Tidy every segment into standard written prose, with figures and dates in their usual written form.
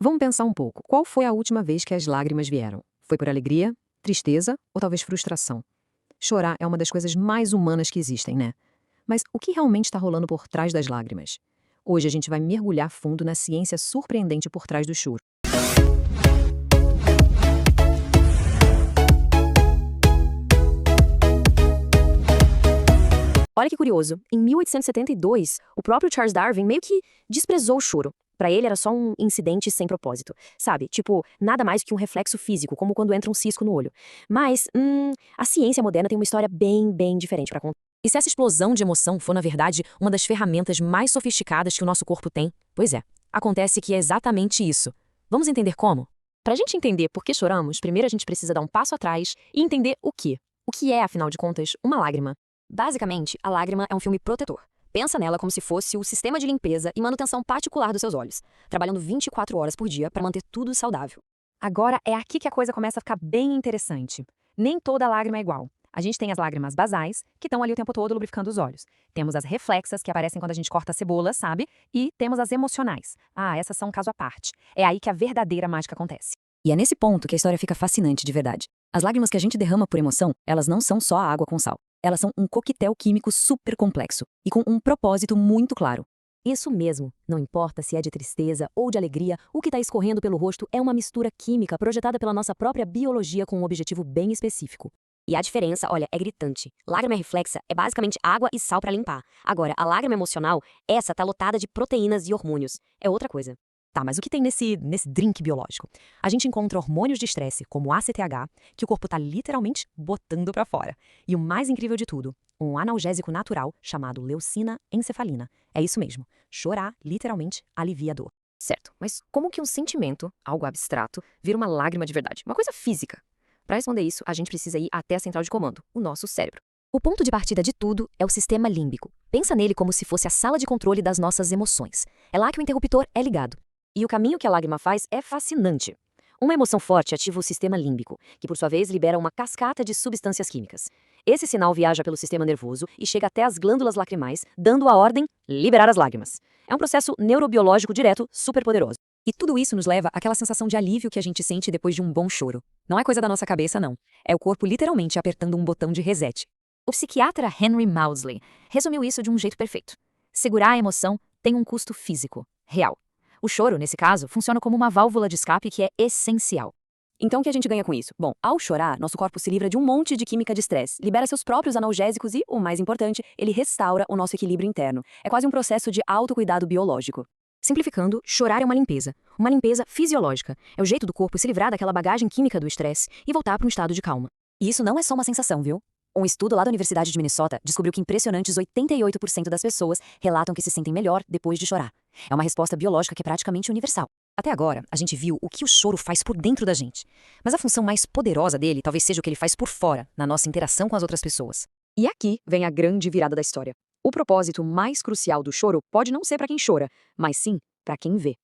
Vamos pensar um pouco. Qual foi a última vez que as lágrimas vieram? Foi por alegria, tristeza ou talvez frustração? Chorar é uma das coisas mais humanas que existem, né? Mas o que realmente está rolando por trás das lágrimas? Hoje a gente vai mergulhar fundo na ciência surpreendente por trás do choro. Olha que curioso, em 1872, o próprio Charles Darwin meio que desprezou o choro. Pra ele era só um incidente sem propósito, sabe? Tipo, nada mais que um reflexo físico, como quando entra um cisco no olho. Mas, a ciência moderna tem uma história bem diferente pra contar. E se essa explosão de emoção for, na verdade, uma das ferramentas mais sofisticadas que o nosso corpo tem? Pois é, acontece que é exatamente isso. Vamos entender como? Pra gente entender por que choramos, primeiro a gente precisa dar um passo atrás e entender o quê. O que é, afinal de contas, uma lágrima? Basicamente, a lágrima é um filme protetor. Pensa nela como se fosse o sistema de limpeza e manutenção particular dos seus olhos, trabalhando 24 horas por dia para manter tudo saudável. Agora é aqui que a coisa começa a ficar bem interessante. Nem toda lágrima é igual. A gente tem as lágrimas basais, que estão ali o tempo todo lubrificando os olhos. Temos as reflexas, que aparecem quando a gente corta a cebola, sabe? E temos as emocionais. Ah, essas são um caso à parte. É aí que a verdadeira mágica acontece. E é nesse ponto que a história fica fascinante de verdade. As lágrimas que a gente derrama por emoção, elas não são só a água com sal. Elas são um coquetel químico super complexo e com um propósito muito claro. Isso mesmo, não importa se é de tristeza ou de alegria, o que está escorrendo pelo rosto é uma mistura química projetada pela nossa própria biologia com um objetivo bem específico. E a diferença, olha, é gritante. Lágrima reflexa é basicamente água e sal para limpar. Agora, a lágrima emocional, essa tá lotada de proteínas e hormônios. É outra coisa. Tá, mas o que tem nesse drink biológico? A gente encontra hormônios de estresse, como ACTH, que o corpo tá literalmente botando pra fora. E o mais incrível de tudo, um analgésico natural chamado leucina encefalina. É isso mesmo, chorar literalmente alivia a dor. Certo, mas como que um sentimento, algo abstrato, vira uma lágrima de verdade? Uma coisa física. Para responder isso, a gente precisa ir até a central de comando, o nosso cérebro. O ponto de partida de tudo é o sistema límbico. Pensa nele como se fosse a sala de controle das nossas emoções. É lá que o interruptor é ligado. E o caminho que a lágrima faz é fascinante. Uma emoção forte ativa o sistema límbico, que por sua vez libera uma cascata de substâncias químicas. Esse sinal viaja pelo sistema nervoso e chega até as glândulas lacrimais, dando a ordem liberar as lágrimas. É um processo neurobiológico direto super poderoso. E tudo isso nos leva àquela sensação de alívio que a gente sente depois de um bom choro. Não é coisa da nossa cabeça, não. É o corpo literalmente apertando um botão de reset. O psiquiatra Henry Maudsley resumiu isso de um jeito perfeito. Segurar a emoção tem um custo físico, real. O choro, nesse caso, funciona como uma válvula de escape que é essencial. Então, o que a gente ganha com isso? Bom, ao chorar, nosso corpo se livra de um monte de química de estresse, libera seus próprios analgésicos e, o mais importante, ele restaura o nosso equilíbrio interno. É quase um processo de autocuidado biológico. Simplificando, chorar é uma limpeza fisiológica. É o jeito do corpo se livrar daquela bagagem química do estresse e voltar para um estado de calma. E isso não é só uma sensação, viu? Um estudo lá da Universidade de Minnesota descobriu que impressionantes 88% das pessoas relatam que se sentem melhor depois de chorar. É uma resposta biológica que é praticamente universal. Até agora, a gente viu o que o choro faz por dentro da gente. Mas a função mais poderosa dele talvez seja o que ele faz por fora, na nossa interação com as outras pessoas. E aqui vem a grande virada da história. O propósito mais crucial do choro pode não ser para quem chora, mas sim para quem vê.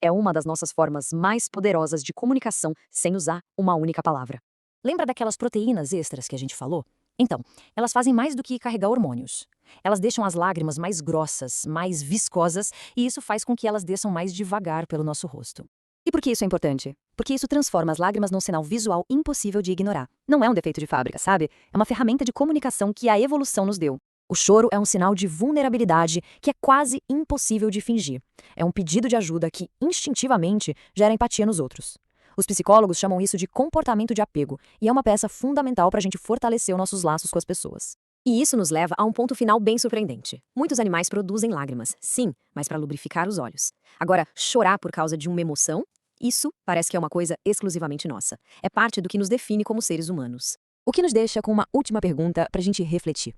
É uma das nossas formas mais poderosas de comunicação sem usar uma única palavra. Lembra daquelas proteínas extras que a gente falou? Então, elas fazem mais do que carregar hormônios. Elas deixam as lágrimas mais grossas, mais viscosas, e isso faz com que elas desçam mais devagar pelo nosso rosto. E por que isso é importante? Porque isso transforma as lágrimas num sinal visual impossível de ignorar. Não é um defeito de fábrica, sabe? É uma ferramenta de comunicação que a evolução nos deu. O choro é um sinal de vulnerabilidade que é quase impossível de fingir. É um pedido de ajuda que, instintivamente, gera empatia nos outros. Os psicólogos chamam isso de comportamento de apego, e é uma peça fundamental para a gente fortalecer os nossos laços com as pessoas. E isso nos leva a um ponto final bem surpreendente. Muitos animais produzem lágrimas, sim, mas para lubrificar os olhos. Agora, chorar por causa de uma emoção? Isso parece que é uma coisa exclusivamente nossa. É parte do que nos define como seres humanos. O que nos deixa com uma última pergunta para a gente refletir.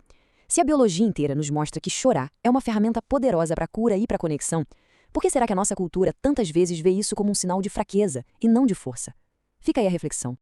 Se a biologia inteira nos mostra que chorar é uma ferramenta poderosa para a cura e para a conexão, por que será que a nossa cultura tantas vezes vê isso como um sinal de fraqueza e não de força? Fica aí a reflexão.